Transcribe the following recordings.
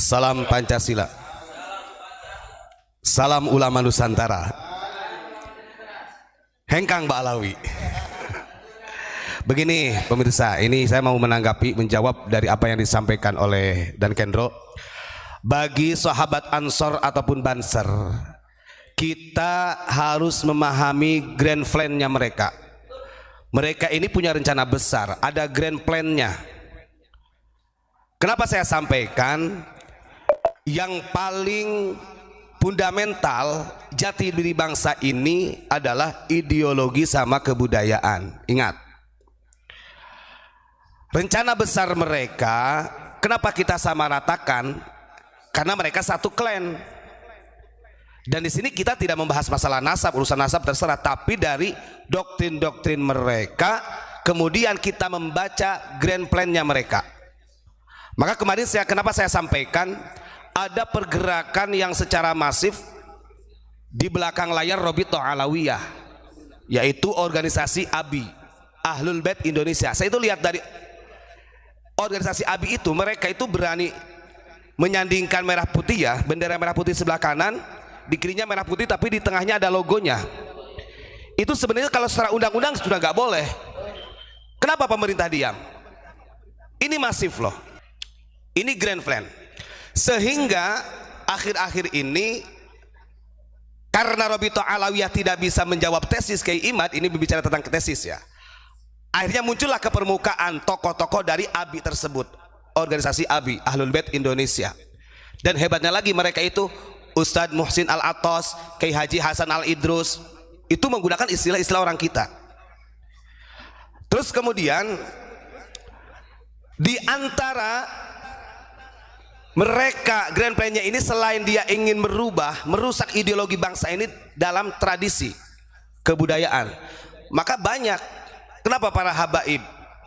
Salam Pancasila. Salam ulama Nusantara. Hengkang Mbak Alawi. Begini pemirsa, ini saya mau menjawab dari apa yang disampaikan oleh Dan Kendro. Bagi sahabat Ansor ataupun Banser, kita harus memahami grand plan-nya mereka. Mereka ini punya rencana besar, ada grand plan-nya. Kenapa saya sampaikan? Yang paling fundamental jati diri bangsa ini adalah ideologi sama kebudayaan. Ingat, rencana besar mereka, kenapa kita samaratakan? Karena mereka satu klan. Dan di sini kita tidak membahas masalah nasab, urusan nasab terserah, tapi dari doktrin-doktrin mereka, kemudian kita membaca grand plan-nya mereka. Maka kemarin kenapa saya sampaikan ada pergerakan yang secara masif di belakang layar Robito Alawiyah, yaitu organisasi ABI, Ahlul Bait Indonesia. Saya itu lihat dari organisasi ABI itu, mereka itu berani menyandingkan merah putih, ya, bendera merah putih sebelah kanan, di kirinya merah putih tapi di tengahnya ada logonya. Itu sebenarnya kalau secara undang-undang sudah nggak boleh. Kenapa pemerintah diam? Ini masif loh. Ini grand plan. Sehingga akhir-akhir ini karena Robito Alawiyah tidak bisa menjawab tesis Kiai Imad, ini berbicara tentang tesis ya. Akhirnya muncullah ke permukaan tokoh-tokoh dari ABI tersebut, organisasi ABI, Ahlul Bait Indonesia. Dan hebatnya lagi mereka itu Ustadz Muhsin Al-Atos, Kiai Haji Hasan Al-Idrus, itu menggunakan istilah-istilah orang kita. Terus kemudian di antara mereka grand plan-nya ini, selain dia ingin merusak ideologi bangsa ini dalam tradisi kebudayaan, maka banyak. Kenapa para habaib,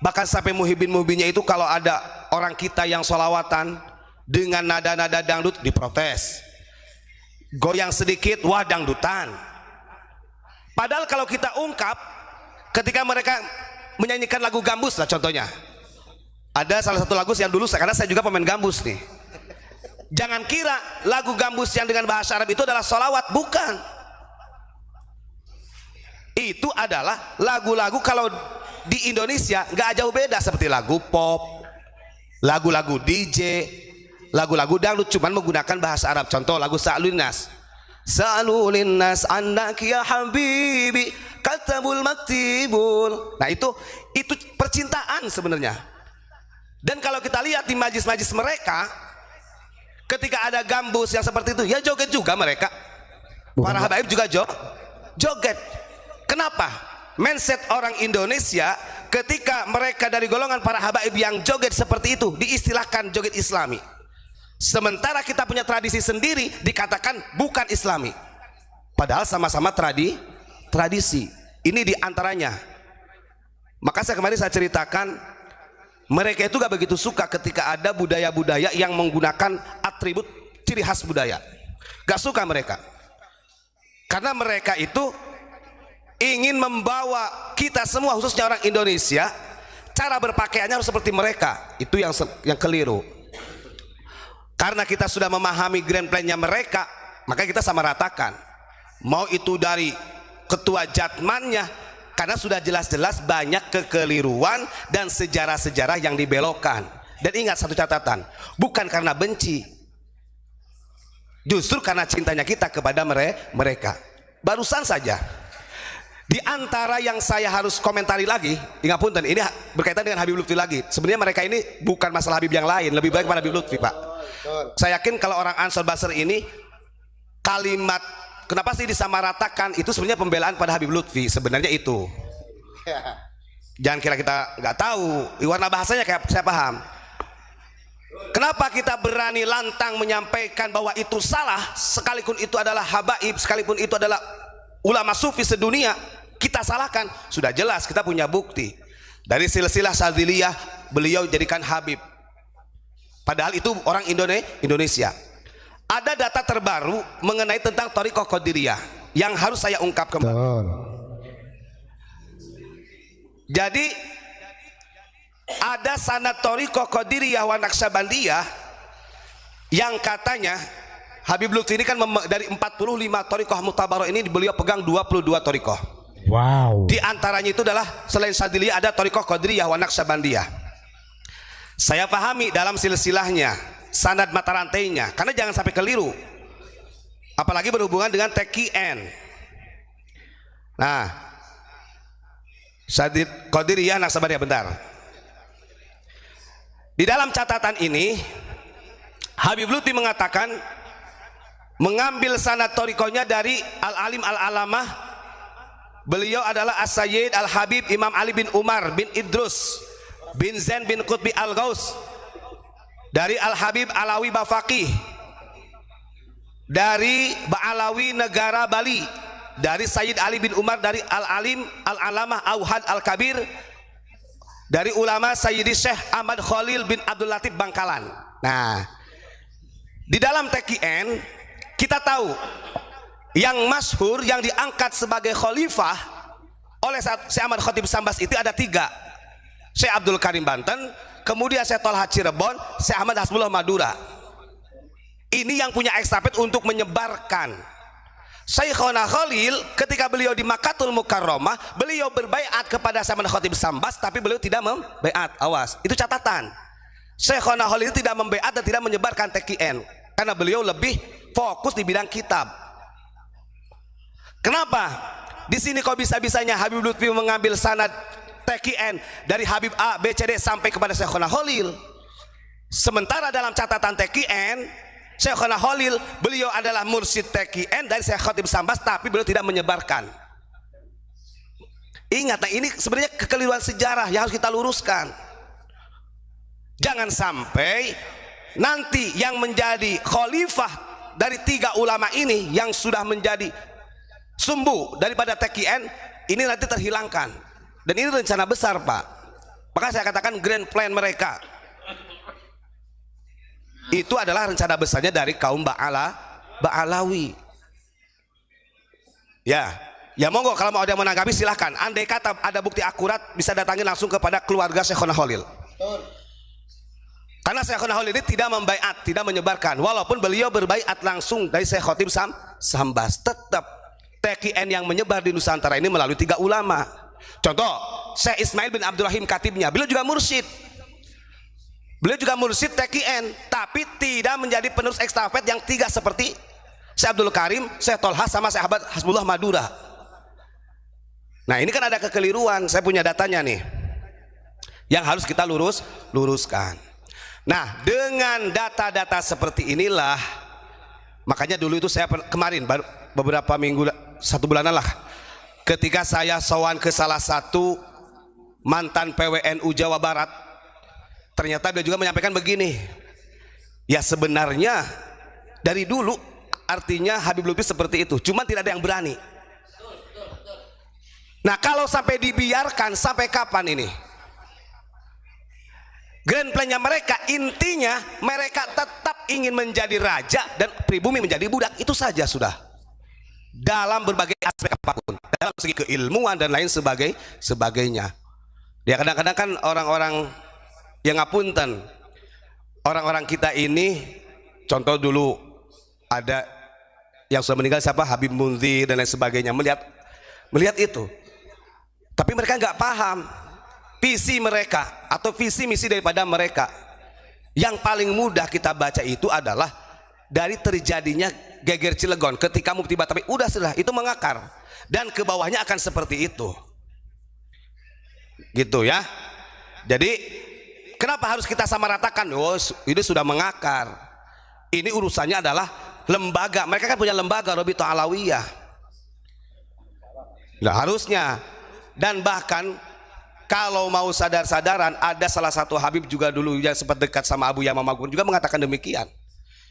bahkan sampai muhibin-muhibinnya itu kalau ada orang kita yang sholawatan dengan nada-nada dangdut diprotes, goyang sedikit, wah dangdutan. Padahal kalau kita ungkap, ketika mereka menyanyikan lagu gambus lah contohnya, ada salah satu lagu yang dulu, karena saya juga pemain gambus nih, jangan kira lagu gambus yang dengan bahasa Arab itu adalah sholawat, bukan. Itu adalah lagu-lagu kalau di Indonesia nggak jauh beda seperti lagu pop, lagu-lagu DJ, lagu-lagu dangdut, cuman menggunakan bahasa Arab. Contoh lagu Sa'lulinnas, Sa'lulinnas annak ya habibi katabul maktibul. Nah itu percintaan sebenarnya. Dan kalau kita lihat di majlis-majlis mereka, ketika ada gambus yang seperti itu, ya joget juga mereka. Para habaib juga joget. Kenapa? Mindset orang Indonesia ketika mereka dari golongan para habaib yang joget seperti itu diistilahkan joget Islami. Sementara kita punya tradisi sendiri dikatakan bukan Islami. Padahal sama-sama tradisi. Ini diantaranya. Maka kemarin saya ceritakan, mereka itu gak begitu suka ketika ada budaya-budaya yang menggunakan atribut ciri khas budaya. Gak suka mereka. Karena mereka itu ingin membawa kita semua, khususnya orang Indonesia, cara berpakaiannya harus seperti mereka. Itu yang keliru. Karena kita sudah memahami grand plan-nya mereka, maka kita sama ratakan. Mau itu dari ketua jatmannya, karena sudah jelas-jelas banyak kekeliruan dan sejarah-sejarah yang dibelokkan. Dan ingat satu catatan, bukan karena benci, justru karena cintanya kita kepada mereka. Barusan saja, di antara yang saya harus komentari lagi, ingat punten, ini berkaitan dengan Habib Lutfi lagi. Sebenarnya mereka ini bukan masalah Habib yang lain, lebih baik pada Habib Lutfi, Pak. Saya yakin kalau orang Ansor Basir ini, kalimat kenapa sih disamaratakan itu sebenarnya pembelaan pada Habib Lutfi. Sebenarnya itu, jangan kira kita nggak tahu warna bahasanya, kayak saya paham. Kenapa kita berani lantang menyampaikan bahwa itu salah, sekalipun itu adalah habaib, sekalipun itu adalah ulama sufi sedunia, kita salahkan. Sudah jelas kita punya bukti dari silsilah Sadziliyah, beliau jadikan habib, padahal itu orang Indonesia. Ada data terbaru mengenai tentang Thariqah Qadiriyah yang harus saya ungkap kembali. Jadi ada sanad Thariqah Qadiriyah wa Naqsabandiyah yang katanya Habib Lutfi ini kan dari 45 thariqah mutabaroh ini beliau pegang 22 thariqah. Wow. Di antaranya itu adalah selain Sadiliyah ada thariqah Qadiriyah wa Naqsabandiyah. Saya pahami dalam silsilahnya, sanad mata rantainya, karena jangan sampai keliru. Apalagi berhubungan dengan TQN. Nah, Qadiriyah Naqsabandiyah, bentar. Di dalam catatan ini Habib Lutfi mengatakan mengambil sanad thariqahnya dari Al-Alim Al-Alamah. Beliau adalah As-Sayyid Al-Habib Imam Ali bin Umar bin Idrus bin Zain bin Qutbi Al-Ghaus, dari Al-Habib Alawi Bafaqih, dari Ba'alawi negara Bali, dari Sayyid Ali bin Umar, dari Al-Alim Al-Alamah Auhad Al-Kabir, dari ulama Sayyidi Syekh Ahmad Khalil bin Abdul Latif Bangkalan. Nah, di dalam TQN kita tahu yang masyhur yang diangkat sebagai khalifah oleh Syekh Ahmad Khatib Sambas itu ada 3. Syekh Abdul Karim Banten, kemudian Syekh Tolha Cirebon, Syekh Ahmad Hasbullah Madura. Ini yang punya estafet untuk menyebarkan. Syekhona Khalil ketika beliau di Makkahul Mukarramah, beliau berbaiat kepada Syekh Ahmad Khatib Sambas, tapi beliau tidak membaiat. Awas, itu catatan. Syekhona Khalil tidak membaiat dan tidak menyebarkan TQN karena beliau lebih fokus di bidang kitab. Kenapa? Di sini kok bisa-bisanya Habib Lutfi mengambil sanad TQN dari Habib A, B, C, D sampai kepada Syekhona Khalil. Sementara dalam catatan TQN Syekhona Khalil beliau adalah mursyid TQN dari Syekh Khatib Sambas, tapi beliau tidak menyebarkan. Ingat, nah ini sebenarnya kekeliruan sejarah yang harus kita luruskan. Jangan sampai nanti yang menjadi khalifah dari 3 ulama ini yang sudah menjadi sumbu daripada TQN ini nanti terhilangkan. Dan ini rencana besar, Pak. Maka saya katakan grand plan mereka itu adalah rencana besarnya dari kaum Ba'alawi. Ya monggo kalau mau ada yang menanggapi silahkan. Andai kata ada bukti akurat bisa datangi langsung kepada keluarga Syekhona Khalil. Karena Syekhona Khalil ini tidak membaiat, tidak menyebarkan. Walaupun beliau berbaiat langsung dari Syekh Khatib Sambas, tetap TQN yang menyebar di Nusantara ini melalui 3 ulama. Contoh, Syekh Ismail bin Abdurrahim Katibnya, beliau juga mursyid. Beliau juga mursyid TQN, tapi tidak menjadi penerus estafet yang 3 seperti Syekh Abdul Karim, Syekh Tolha sama Syekh Ahmad Hasbullah Madura. Nah, ini kan ada kekeliruan. Saya punya datanya nih yang harus kita luruskan. Nah, dengan data-data seperti inilah, makanya dulu itu saya kemarin beberapa minggu, 1 bulanan lah, ketika saya sowan ke salah satu mantan PWNU Jawa Barat, ternyata dia juga menyampaikan begini. Ya sebenarnya dari dulu artinya Habib Lutfi seperti itu, cuma tidak ada yang berani. Nah, kalau sampai dibiarkan sampai kapan ini? Grand plan-nya mereka intinya mereka tetap ingin menjadi raja dan pribumi menjadi budak, itu saja sudah. Dalam berbagai aspek apapun, dalam segi keilmuan dan lain sebagainya. Ya kadang-kadang kan orang-orang yang ngapunten, orang-orang kita ini, contoh dulu ada yang sudah meninggal siapa, Habib Munzir dan lain sebagainya, melihat itu, tapi mereka nggak paham visi mereka atau visi misi daripada mereka. Yang paling mudah kita baca itu adalah dari terjadinya geger Cilegon ketika Mufti Batawi, udah sudah itu mengakar dan ke bawahnya akan seperti itu, gitu ya. Jadi kenapa harus kita samaratakan? Oh, ini sudah mengakar. Ini urusannya adalah lembaga. Mereka kan punya lembaga Rabithah Alawiyah. Nah, harusnya. Dan bahkan kalau mau sadar-sadaran, ada salah satu Habib juga dulu yang sempat dekat sama Abu Yamam Magun juga mengatakan demikian.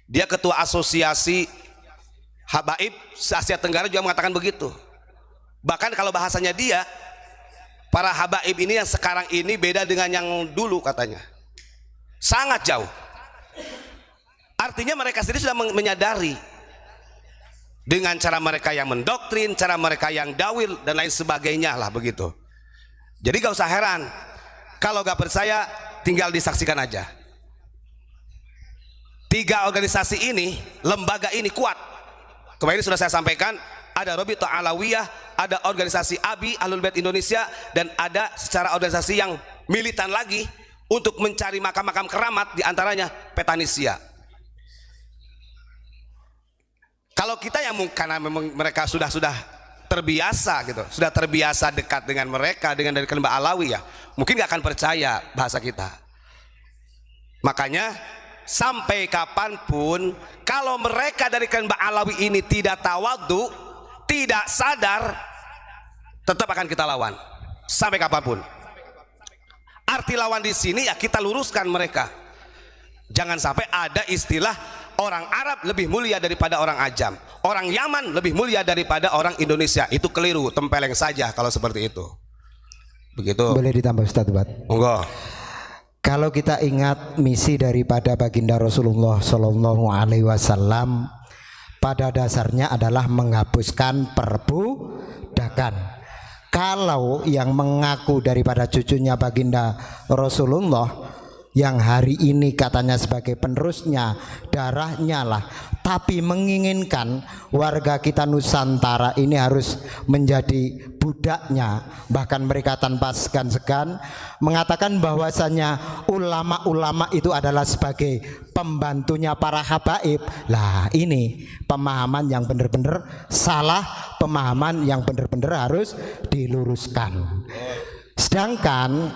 Dia ketua asosiasi Habaib Asia Tenggara juga mengatakan begitu. Bahkan kalau bahasanya dia, para Habaib ini yang sekarang ini beda dengan yang dulu katanya. Sangat jauh. Artinya mereka sendiri sudah menyadari dengan cara mereka yang mendoktrin, cara mereka yang dawil dan lain sebagainya lah begitu. Jadi gak usah heran kalau gak percaya, tinggal disaksikan aja, Tiga organisasi ini, lembaga ini kuat. Kemarin sudah saya sampaikan, ada Rabithah Alawiyah, ada organisasi ABI Ahlul Bait Indonesia, dan ada secara organisasi yang militan lagi untuk mencari makam-makam keramat, diantaranya Petanisia. Kalau kita yang karena memang mereka sudah terbiasa gitu, sudah terbiasa dekat dengan mereka, dengan dari Mbak Alawi ya, mungkin gak akan percaya bahasa kita. Makanya sampai kapanpun kalau mereka dari Mbak Alawi ini tidak tawadhu, tidak sadar, tetap akan kita lawan sampai kapanpun. Arti lawan di sini ya kita luruskan mereka. Jangan sampai ada istilah orang Arab lebih mulia daripada orang Ajam, orang Yaman lebih mulia daripada orang Indonesia. Itu keliru, tempeleng saja kalau seperti itu. Begitu. Boleh ditambah Ustaz Bat? Monggo. Kalau kita ingat misi daripada baginda Rasulullah Shallallahu Alaihi Wasallam, pada dasarnya adalah menghapuskan perbudakan. Kalau yang mengaku daripada cucunya baginda Rasulullah yang hari ini katanya sebagai penerusnya, darahnya lah, tapi menginginkan warga kita Nusantara ini harus menjadi budaknya, bahkan mereka tanpa segan-segan mengatakan bahwasanya ulama-ulama itu adalah sebagai pembantunya para habaib. Lah ini pemahaman yang benar-benar salah, pemahaman yang benar-benar harus diluruskan. Sedangkan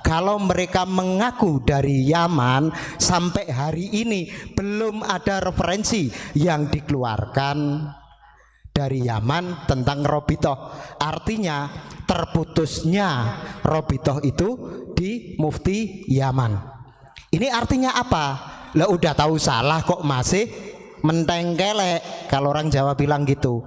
kalau mereka mengaku dari Yaman, sampai hari ini belum ada referensi yang dikeluarkan dari Yaman tentang Rabithah. Artinya terputusnya Rabithah itu di mufti Yaman. Ini artinya apa? Lah udah tahu salah kok masih mentengkelek, kalau orang Jawa bilang gitu.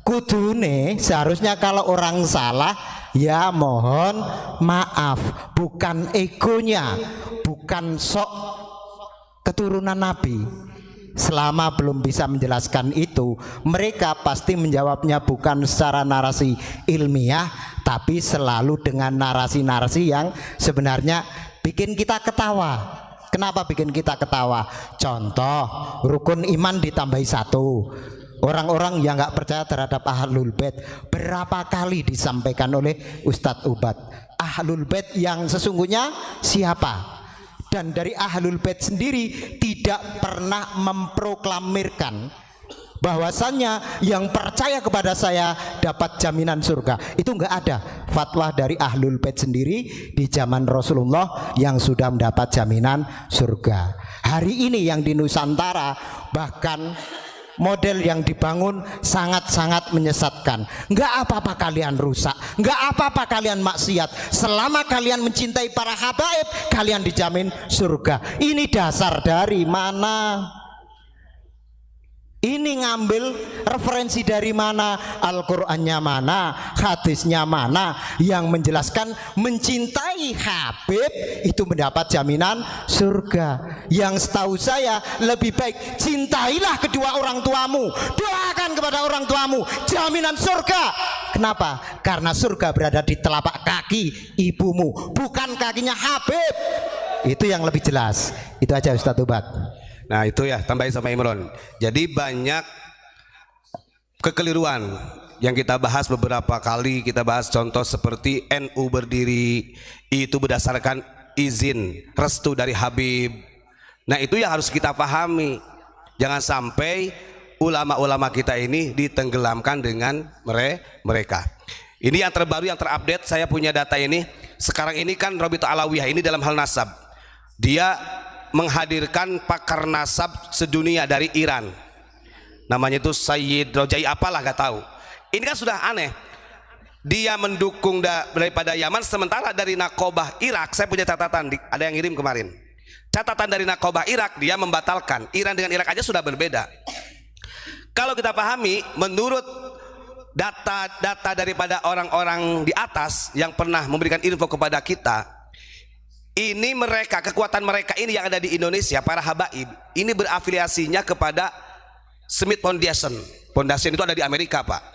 Kudune seharusnya kalau orang salah ya mohon maaf, bukan egonya, bukan sok keturunan Nabi. Selama belum bisa menjelaskan itu, mereka pasti menjawabnya bukan secara narasi ilmiah, tapi selalu dengan narasi-narasi yang sebenarnya bikin kita ketawa. Kenapa bikin kita ketawa? Contoh, rukun iman ditambahi 1. Orang-orang yang nggak percaya terhadap Ahlul Bait, berapa kali disampaikan oleh Ustadz Ubat, Ahlul Bait yang sesungguhnya siapa? Dan dari Ahlul Bait sendiri tidak pernah memproklamirkan bahwasannya yang percaya kepada saya dapat jaminan surga. Itu nggak ada fatwa dari Ahlul Bait sendiri di zaman Rasulullah yang sudah mendapat jaminan surga. Hari ini yang di Nusantara bahkan model yang dibangun sangat-sangat menyesatkan. Enggak apa-apa kalian rusak, enggak apa-apa kalian maksiat, selama kalian mencintai para habaib, kalian dijamin surga. Ini dasar dari mana? Ini ngambil referensi dari mana? Al-Qur'annya mana? Hadisnya mana? Yang menjelaskan mencintai Habib itu mendapat jaminan surga. Yang setahu saya lebih baik cintailah kedua orang tuamu, doakan kepada orang tuamu, jaminan surga. Kenapa? Karena surga berada di telapak kaki ibumu, bukan kakinya Habib. Itu yang lebih jelas. Itu aja Ustadz Ubat. Nah itu ya, tambahin sama Imron. Jadi banyak kekeliruan yang kita bahas beberapa kali. Kita bahas contoh seperti NU berdiri itu berdasarkan izin restu dari Habib. Nah itu yang harus kita pahami. Jangan sampai ulama-ulama kita ini ditenggelamkan dengan mereka. Ini yang terbaru, yang terupdate. Saya punya data ini. Sekarang ini kan Rabithah Alawiyah ini dalam hal nasab, dia menghadirkan pakar nasab sedunia dari Iran, namanya itu Sayyid Rojai apalah gak tahu. Ini kan sudah aneh, dia mendukung daripada Yaman, sementara dari Naqobah Irak, saya punya catatan, ada yang ngirim kemarin catatan dari Naqobah Irak, dia membatalkan. Iran dengan Irak aja sudah berbeda. Kalau kita pahami, menurut data daripada orang-orang di atas yang pernah memberikan info kepada kita, ini mereka, kekuatan mereka ini yang ada di Indonesia, para habaib ini berafiliasinya kepada Smith Foundation. Foundation itu ada di Amerika Pak.